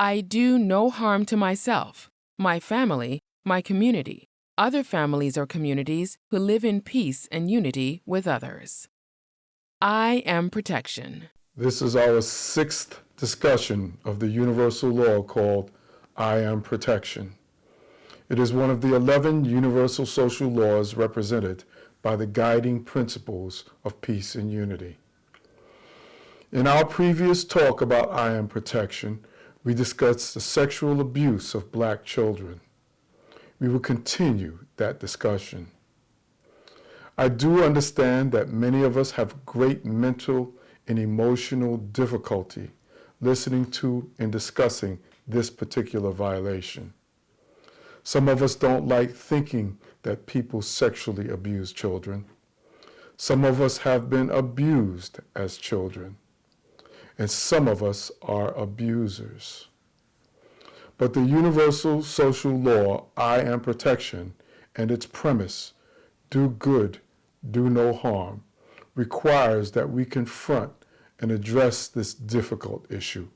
I do no harm to myself, my family, my community, other families or communities who live in peace and unity with others. I am protection. This is our 6th discussion of the universal law called I am protection. It is one of the 11 universal social laws represented by the guiding principles of peace and unity. In our previous talk about I am protection, we discussed the sexual abuse of Black children. We will continue that discussion. I do understand that many of us have great mental and emotional difficulty listening to and discussing this particular violation. Some of us don't like thinking that people sexually abuse children. Some of us have been abused as children. And some of us are abusers. But the universal social law, I am protection, and its premise, do good, do no harm, requires that we confront and address this difficult issue.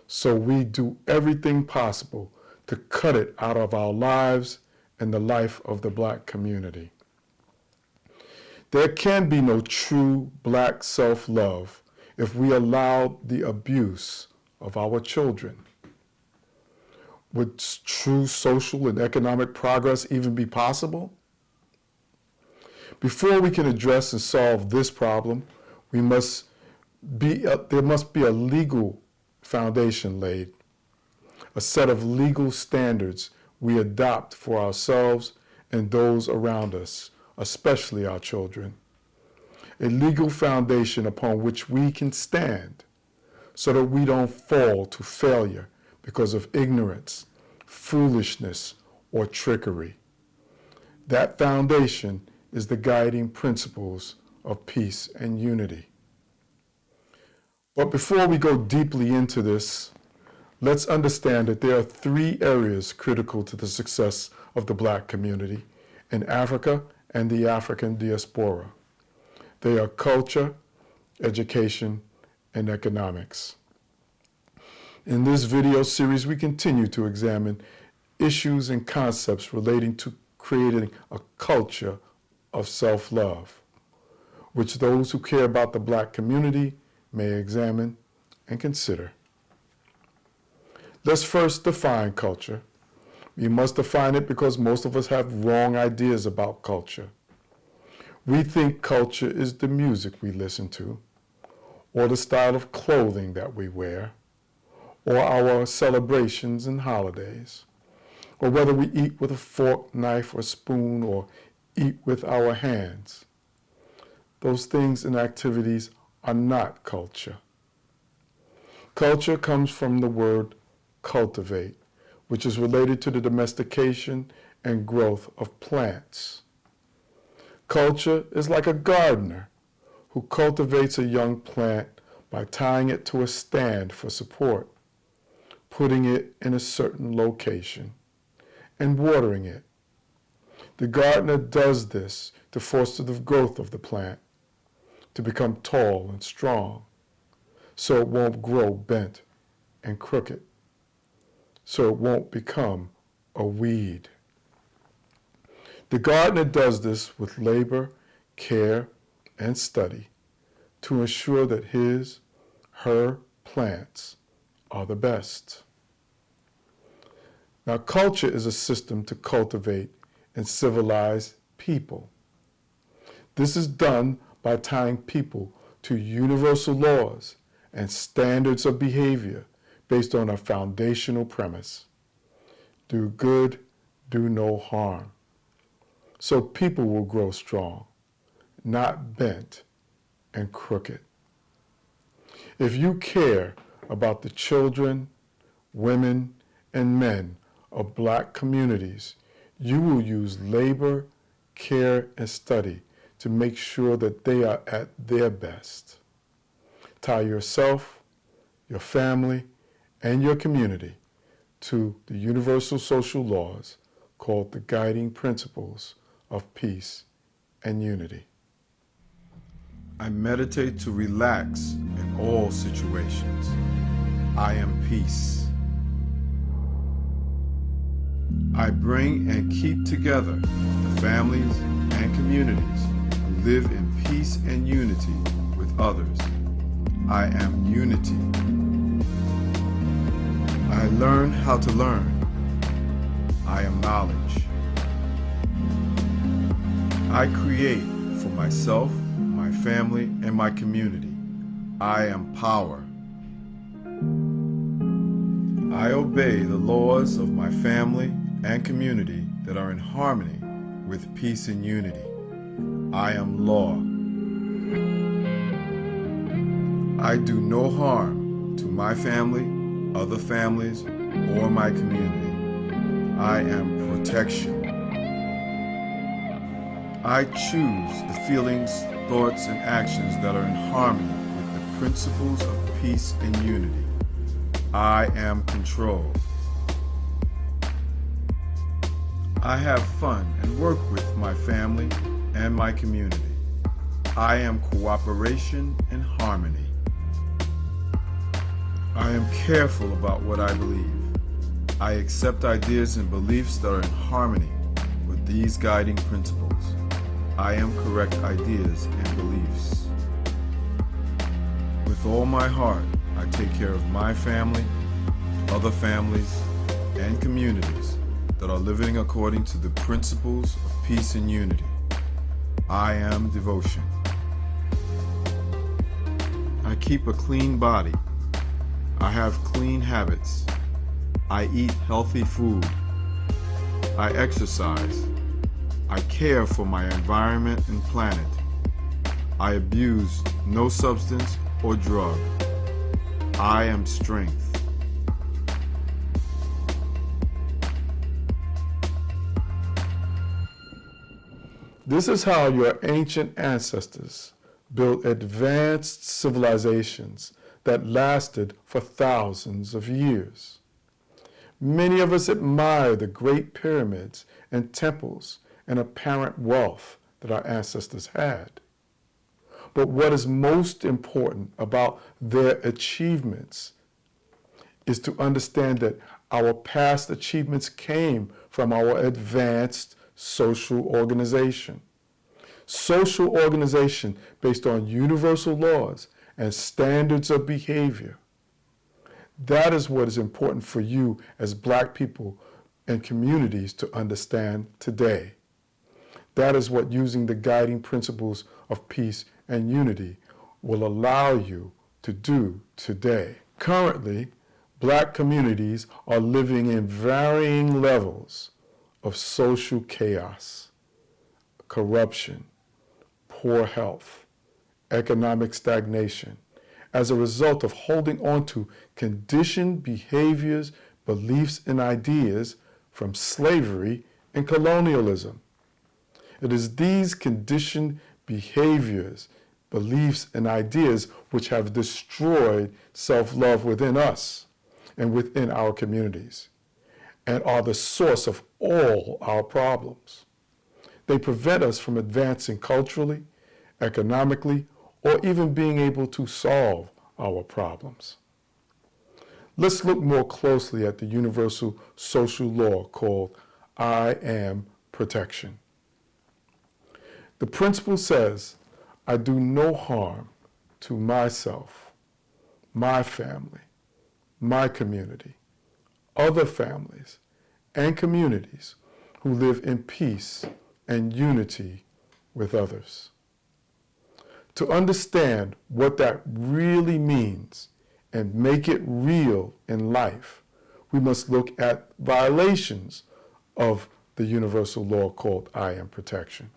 So we do everything possible to cut it out of our lives and the life of the Black community. There can be no true Black self-love if we allow the abuse of our children. Would true social and economic progress even be possible? Before we can address and solve this problem, there must be a legal foundation laid, a set of legal standards we adopt for ourselves and those around us, especially our children. A legal foundation upon which we can stand so that we don't fall to failure because of ignorance, foolishness, or trickery. That foundation is the guiding principles of peace and unity. But before we go deeply into this, let's understand that there are 3 areas critical to the success of the Black community in Africa and the African diaspora. They are culture, education, and economics. In this video series, we continue to examine issues and concepts relating to creating a culture of self-love, which those who care about the Black community may examine and consider. Let's first define culture. We must define it because most of us have wrong ideas about culture. We think culture is the music we listen to, or the style of clothing that we wear, or our celebrations and holidays, or whether we eat with a fork, knife, or spoon, or eat with our hands. Those things and activities are not culture. Culture comes from the word cultivate, which is related to the domestication and growth of plants. Culture is like a gardener who cultivates a young plant by tying it to a stand for support, putting it in a certain location, and watering it. The gardener does this to foster the growth of the plant, to become tall and strong, so it won't grow bent and crooked, so it won't become a weed. The gardener does this with labor, care, and study to ensure that her plants are the best. Now, culture is a system to cultivate and civilize people. This is done by tying people to universal laws and standards of behavior based on a foundational premise. Do good, do no harm. So people will grow strong, not bent and crooked. If you care about the children, women, and men of Black communities, you will use labor, care, and study to make sure that they are at their best. Tie yourself, your family, and your community to the universal social laws called the guiding principles of peace and unity. I meditate to relax in all situations. I am peace. I bring and keep together the families and communities who live in peace and unity with others. I am unity. I learn how to learn. I am knowledge. I create for myself, my family, and my community. I am power. I obey the laws of my family and community that are in harmony with peace and unity. I am law. I do no harm to my family, other families, or my community. I am protection. I choose the feelings, thoughts, and actions that are in harmony with the principles of peace and unity. I am control. I have fun and work with my family and my community. I am cooperation and harmony. I am careful about what I believe. I accept ideas and beliefs that are in harmony with these guiding principles. I am correct ideas and beliefs. With all my heart, I take care of my family, other families, and communities that are living according to the principles of peace and unity. I am devotion. I keep a clean body. I have clean habits. I eat healthy food. I exercise. I care for my environment and planet. I abuse no substance or drug. I am strength. This is how your ancient ancestors built advanced civilizations that lasted for thousands of years. Many of us admire the great pyramids and temples and apparent wealth that our ancestors had. But what is most important about their achievements is to understand that our past achievements came from our advanced social organization. Social organization based on universal laws and standards of behavior. That is what is important for you as Black people and communities to understand today. That is what using the guiding principles of peace and unity will allow you to do today. Currently, Black communities are living in varying levels of social chaos, corruption, poor health, economic stagnation, as a result of holding on to conditioned behaviors, beliefs, and ideas from slavery and colonialism. It is these conditioned behaviors, beliefs, and ideas which have destroyed self-love within us and within our communities, and are the source of all our problems. They prevent us from advancing culturally, economically, or even being able to solve our problems. Let's look more closely at the universal social law called I am protection. The principle says, I do no harm to myself, my family, my community, other families, and communities who live in peace and unity with others. To understand what that really means and make it real in life, we must look at violations of the universal law called I am protection.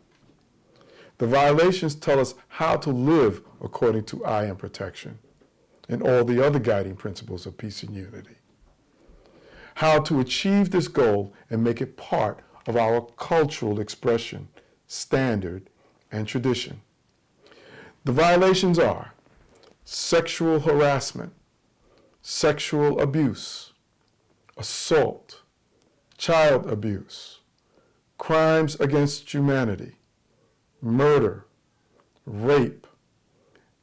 The violations tell us how to live according to I am protection and all the other guiding principles of peace and unity. How to achieve this goal and make it part of our cultural expression, standard, and tradition. The violations are sexual harassment, sexual abuse, assault, child abuse, crimes against humanity, murder, rape,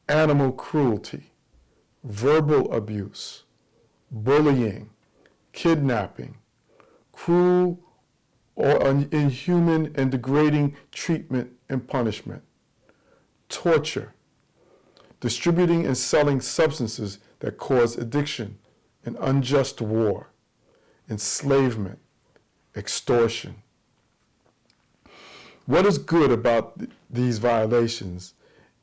animal cruelty, verbal abuse, bullying, kidnapping, cruel or inhuman and degrading treatment and punishment, torture, distributing and selling substances that cause addiction and unjust war, enslavement, extortion. What is good about these violations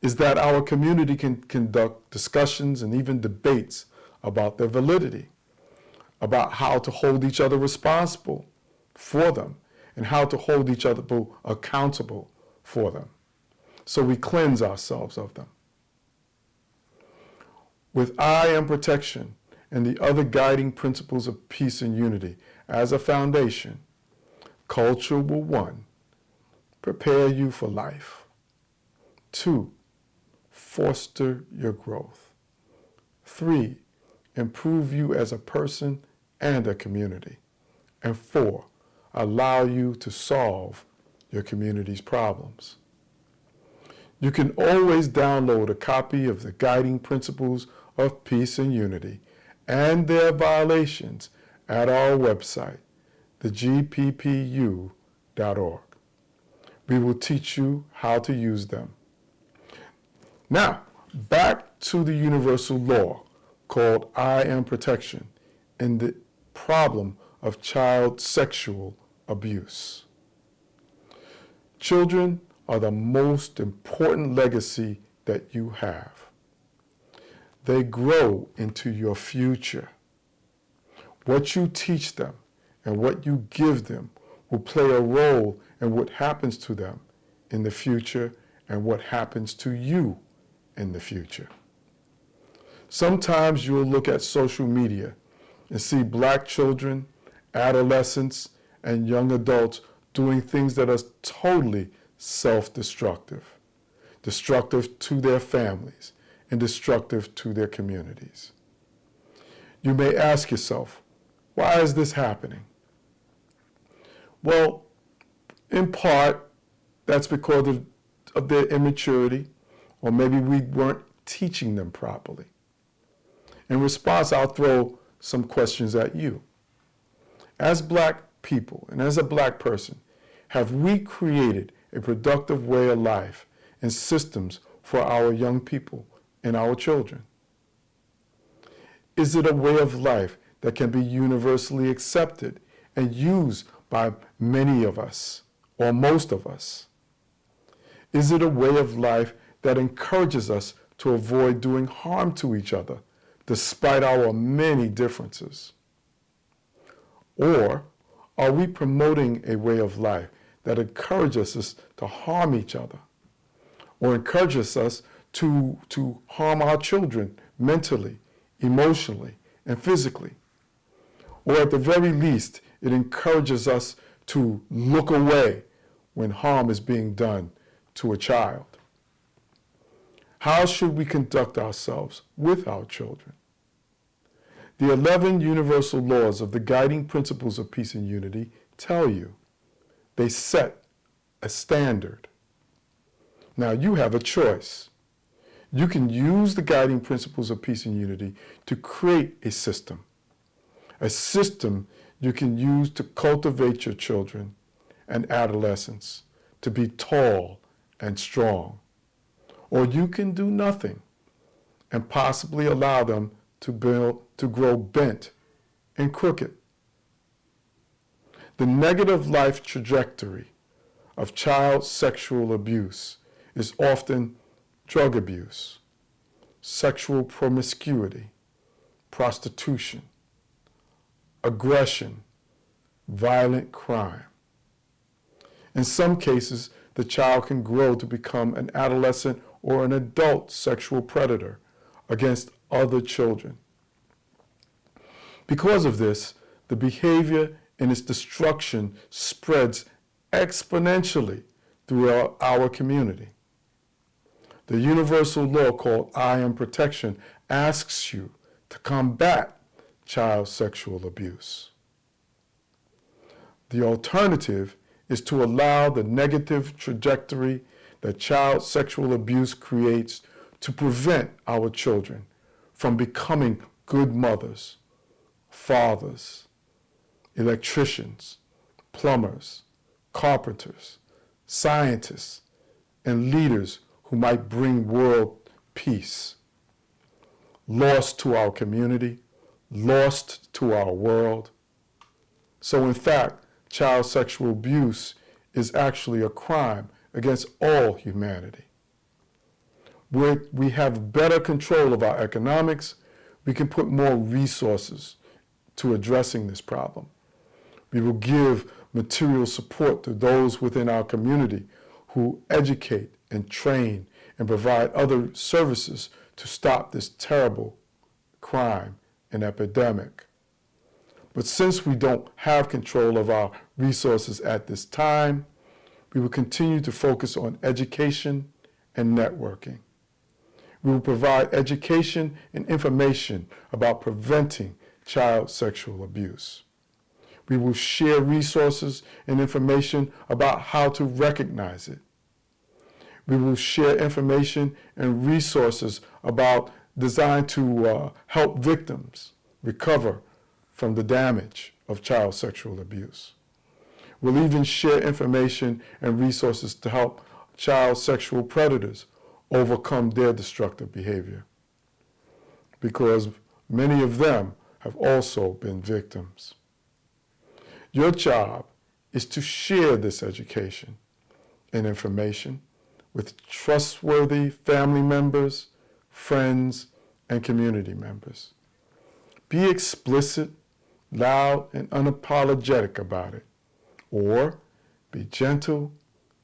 is that our community can conduct discussions and even debates about their validity, about how to hold each other responsible for them, and how to hold each other accountable for them. So we cleanse ourselves of them. With I am protection and the other guiding principles of peace and unity as a foundation, culture will 1, prepare you for life. 2, foster your growth. 3, improve you as a person and a community. And 4, allow you to solve your community's problems. You can always download a copy of the Guiding Principles of Peace and Unity and their violations at our website, thegppu.org. We will teach you how to use them. Now, back to the universal law called I am protection and the problem of child sexual abuse. Children are the most important legacy that you have. They grow into your future. What you teach them and what you give them will play a role in what happens to them in the future and what happens to you in the future. Sometimes you'll look at social media and see Black children, adolescents, and young adults doing things that are totally self-destructive, destructive to their families, and destructive to their communities. You may ask yourself, why is this happening? Well, in part, that's because of their immaturity, or maybe we weren't teaching them properly. In response, I'll throw some questions at you. As Black people and as a Black person, have we created a productive way of life and systems for our young people and our children? Is it a way of life that can be universally accepted and used by many of us or most of us? Is it a way of life that encourages us to avoid doing harm to each other despite our many differences? Or are we promoting a way of life that encourages us to harm each other or encourages us to harm our children mentally, emotionally, and physically? Or at the very least, it encourages us to look away when harm is being done to a child. How should we conduct ourselves with our children? The 11 universal laws of the guiding principles of peace and unity tell you. They set a standard. Now you have a choice. You can use the guiding principles of peace and unity to create a system you can use to cultivate your children and adolescents to be tall and strong. Or you can do nothing and possibly allow them to grow bent and crooked. The negative life trajectory of child sexual abuse is often drug abuse, sexual promiscuity, prostitution, aggression, violent crime. In some cases, the child can grow to become an adolescent or an adult sexual predator against other children. Because of this, the behavior and its destruction spreads exponentially throughout our community. The universal law called I am protection asks you to combat child sexual abuse. The alternative is to allow the negative trajectory that child sexual abuse creates to prevent our children from becoming good mothers, fathers, electricians, plumbers, carpenters, scientists, and leaders who might bring world peace. Lost to our community, lost to our world. So in fact, child sexual abuse is actually a crime against all humanity. Where we have better control of our economics, we can put more resources to addressing this problem. We will give material support to those within our community who educate and train and provide other services to stop this terrible crime and epidemic. But since we don't have control of our resources at this time, we will continue to focus on education and networking. We will provide education and information about preventing child sexual abuse. We will share resources and information about how to recognize it. We will share information and resources designed to help victims recover from the damage of child sexual abuse. We'll even share information and resources to help child sexual predators overcome their destructive behavior, because many of them have also been victims. Your job is to share this education and information with trustworthy family members, friends, and community members. Be explicit, loud, and unapologetic about it, or be gentle,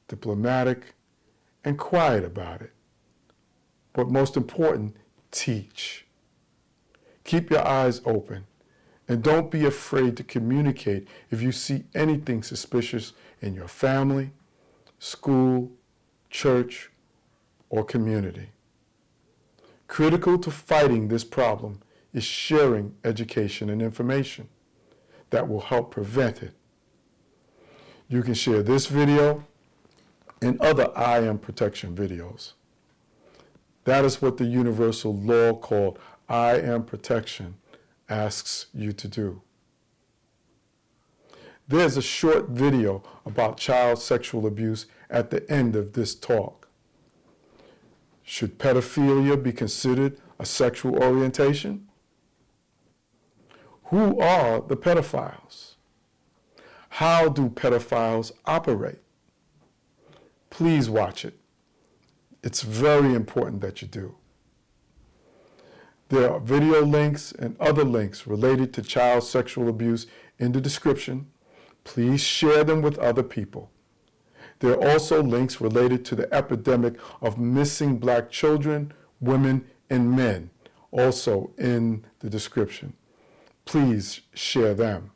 diplomatic, and quiet about it. But most important, teach. Keep your eyes open, and don't be afraid to communicate if you see anything suspicious in your family, school, church, or community. Critical to fighting this problem is sharing education and information that will help prevent it. You can share this video and other I Am Protection videos. That is what the universal law called I Am Protection asks you to do. There's a short video about child sexual abuse at the end of this talk. Should pedophilia be considered a sexual orientation? Who are the pedophiles? How do pedophiles operate? Please watch it. It's very important that you do. There are video links and other links related to child sexual abuse in the description. Please share them with other people. There are also links related to the epidemic of missing Black children, women, and men, also in the description. Please share them.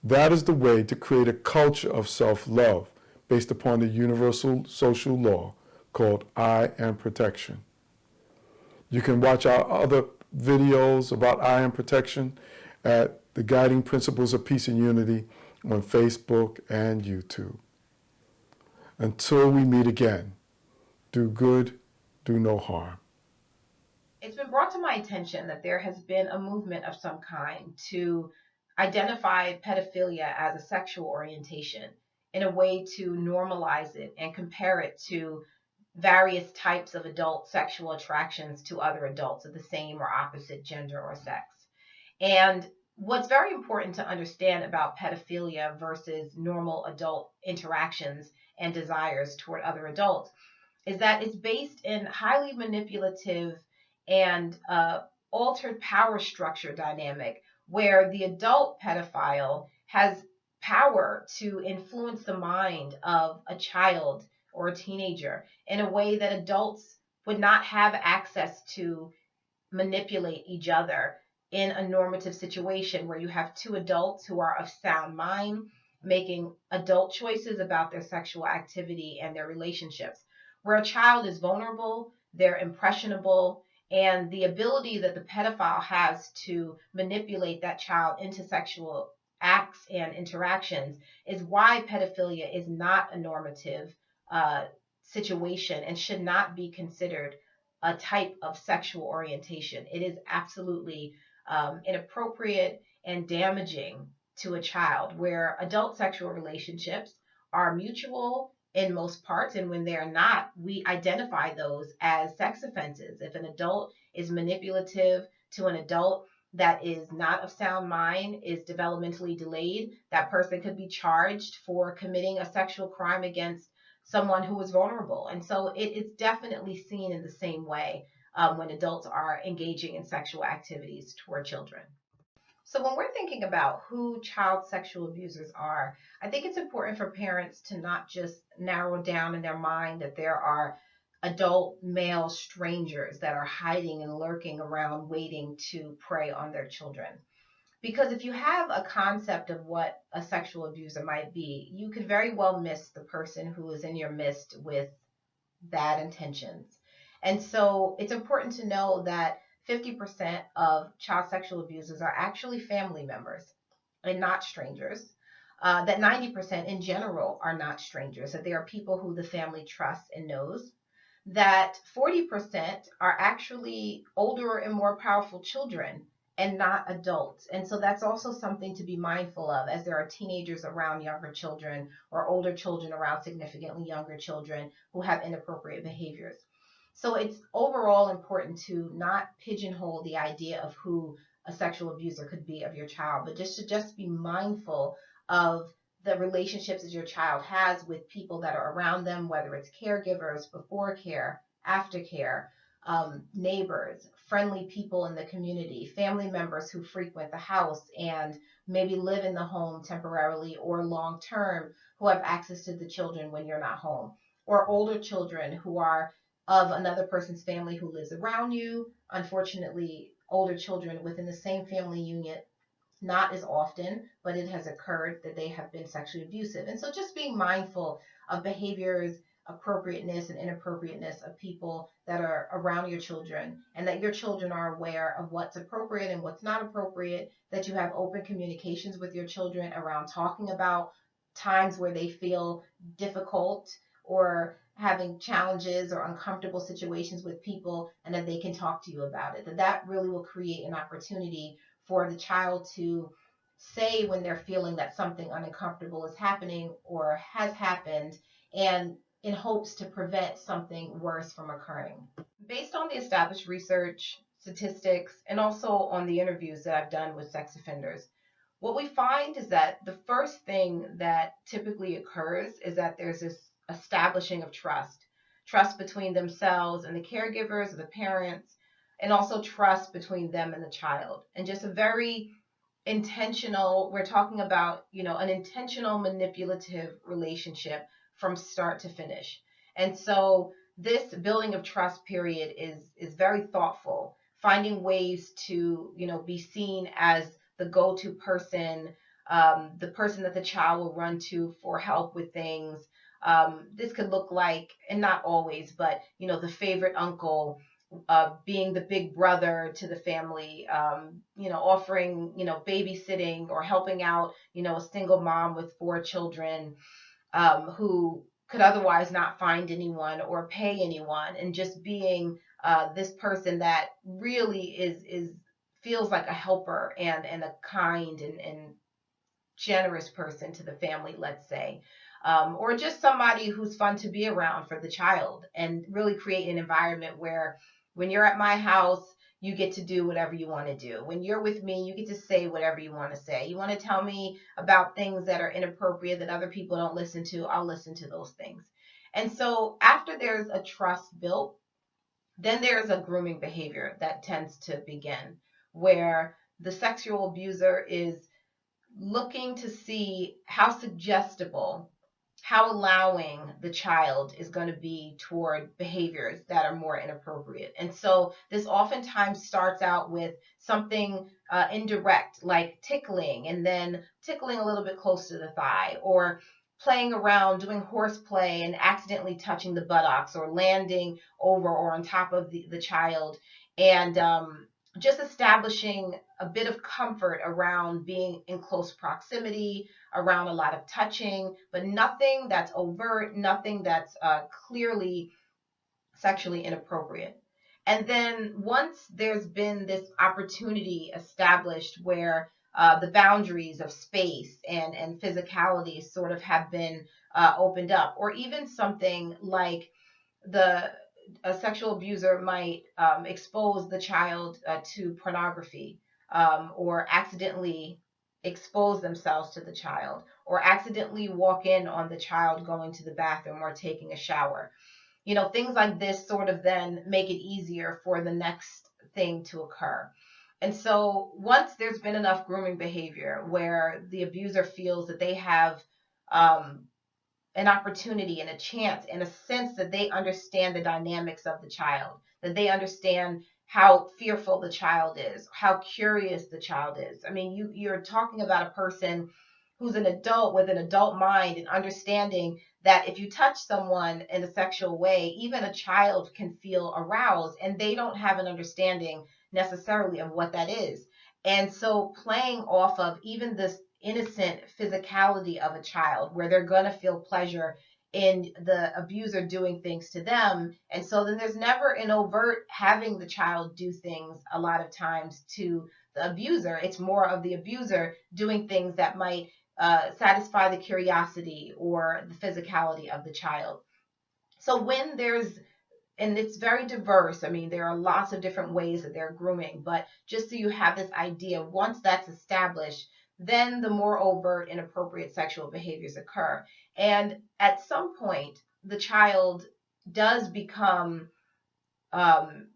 That is the way to create a culture of self-love based upon the universal social law called I Am Protection. You can watch our other videos about I Am Protection at the Guiding Principles of Peace and Unity on Facebook and YouTube. Until we meet again, do good, do no harm. It's been brought to my attention that there has been a movement of some kind to identify pedophilia as a sexual orientation in a way to normalize it and compare it to various types of adult sexual attractions to other adults of the same or opposite gender or sex. And what's very important to understand about pedophilia versus normal adult interactions and desires toward other adults is that it's based in highly manipulative and altered power structure dynamic where the adult pedophile has power to influence the mind of a child or a teenager in a way that adults would not have access to manipulate each other in a normative situation where you have two adults who are of sound mind making adult choices about their sexual activity and their relationships. Where a child is vulnerable, they're impressionable, and the ability that the pedophile has to manipulate that child into sexual acts and interactions is why pedophilia is not a normative situation and should not be considered a type of sexual orientation. It is absolutely inappropriate and damaging to a child, where adult sexual relationships are mutual in most parts, and when they're not, we identify those as sex offenses. If an adult is manipulative to an adult that is not of sound mind, is developmentally delayed, that person could be charged for committing a sexual crime against someone who is vulnerable. And so it's definitely seen in the same way when adults are engaging in sexual activities toward children. So when we're thinking about who child sexual abusers are, I think it's important for parents to not just narrow down in their mind that there are adult male strangers that are hiding and lurking around waiting to prey on their children. Because if you have a concept of what a sexual abuser might be, you could very well miss the person who is in your midst with bad intentions. And so it's important to know that 50% of child sexual abusers are actually family members and not strangers. That 90% in general are not strangers, that they are people who the family trusts and knows. That 40% are actually older and more powerful children and not adults. And so that's also something to be mindful of, as there are teenagers around younger children or older children around significantly younger children who have inappropriate behaviors. So it's overall important to not pigeonhole the idea of who a sexual abuser could be of your child, but just be mindful of the relationships that your child has with people that are around them, whether it's caregivers, before care, after care, neighbors, friendly people in the community, family members who frequent the house and maybe live in the home temporarily or long term, who have access to the children when you're not home, or older children who are of another person's family who lives around you. Unfortunately, older children within the same family unit, not as often, but it has occurred that they have been sexually abusive. And so just being mindful of behaviors, appropriateness and inappropriateness of people that are around your children, and that your children are aware of what's appropriate and what's not appropriate, that you have open communications with your children around talking about times where they feel difficult or having challenges or uncomfortable situations with people, and that they can talk to you about it. That really will create an opportunity for the child to say when they're feeling that something uncomfortable is happening or has happened, and in hopes to prevent something worse from occurring. Based on the established research, statistics, and also on the interviews that I've done with sex offenders, what we find is that the first thing that typically occurs is that there's this establishing of trust between themselves and the caregivers, the parents, and also trust between them and the child. And just a very intentional, we're talking about, an intentional manipulative relationship from start to finish. And so this building of trust period is very thoughtful, finding ways to, be seen as the go-to person, the person that the child will run to for help with things. This could look like, and not always, but, the favorite uncle, being the big brother to the family, offering, babysitting or helping out, a single mom with 4 children, who could otherwise not find anyone or pay anyone, and just being this person that really is feels like a helper and a kind and generous person to the family, let's say. Or just somebody who's fun to be around for the child, and really create an environment where when you're at my house, you get to do whatever you want to do. When you're with me, you get to say whatever you want to say. You want to tell me about things that are inappropriate that other people don't listen to, I'll listen to those things. And so after there's a trust built, then there's a grooming behavior that tends to begin, where the sexual abuser is looking to see how suggestible, how allowing the child is going to be toward behaviors that are more inappropriate. And so this oftentimes starts out with something indirect, like tickling, and then tickling a little bit close to the thigh, or playing around, doing horseplay and accidentally touching the buttocks, or landing over or on top of the child, and just establishing a bit of comfort around being in close proximity, around a lot of touching, but nothing that's overt, nothing that's clearly sexually inappropriate. And then once there's been this opportunity established where the boundaries of space and physicality sort of have been opened up. Or even something like the a sexual abuser might expose the child to pornography, or accidentally expose themselves to the child, or accidentally walk in on the child going to the bathroom or taking a shower. Things like this sort of then make it easier for the next thing to occur. And so once there's been enough grooming behavior where the abuser feels that they have um, an opportunity and a chance and a sense that they understand the dynamics of the child, that they understand how fearful the child is, how curious the child is. I mean, you're talking about a person who's an adult with an adult mind and understanding that if you touch someone in a sexual way, even a child can feel aroused and they don't have an understanding necessarily of what that is. And so playing off of even this innocent physicality of a child where they're going to feel pleasure in the abuser doing things to them. And so then there's never an overt having the child do things a lot of times to the abuser. It's more of the abuser doing things that might satisfy the curiosity or the physicality of the child. So when there's and it's very diverse. I mean, there are lots of different ways that they're grooming, but just so you have this idea, once that's established, then the more overt, inappropriate sexual behaviors occur. And at some point, the child does become um,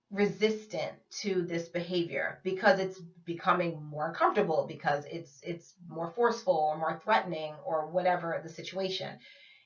resistant to this behavior because it's becoming more uncomfortable, because it's more forceful or more threatening or whatever the situation.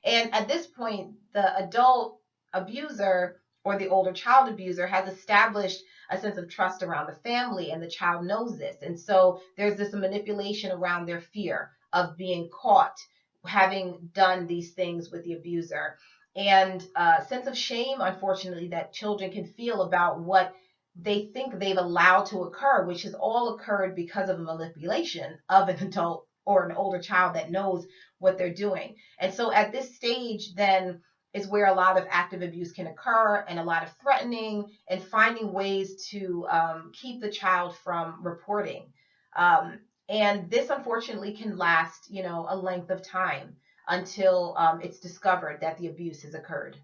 And at this point, the adult abuser or the older child abuser has established a sense of trust around the family, and the child knows this. And so there's this manipulation around their fear of being caught having done these things with the abuser, and a sense of shame, unfortunately, that children can feel about what they think they've allowed to occur, which has all occurred because of manipulation of an adult or an older child that knows what they're doing. And so at this stage, then is where a lot of active abuse can occur, and a lot of threatening and finding ways to keep the child from reporting. And this unfortunately can last, a length of time until it's discovered that the abuse has occurred.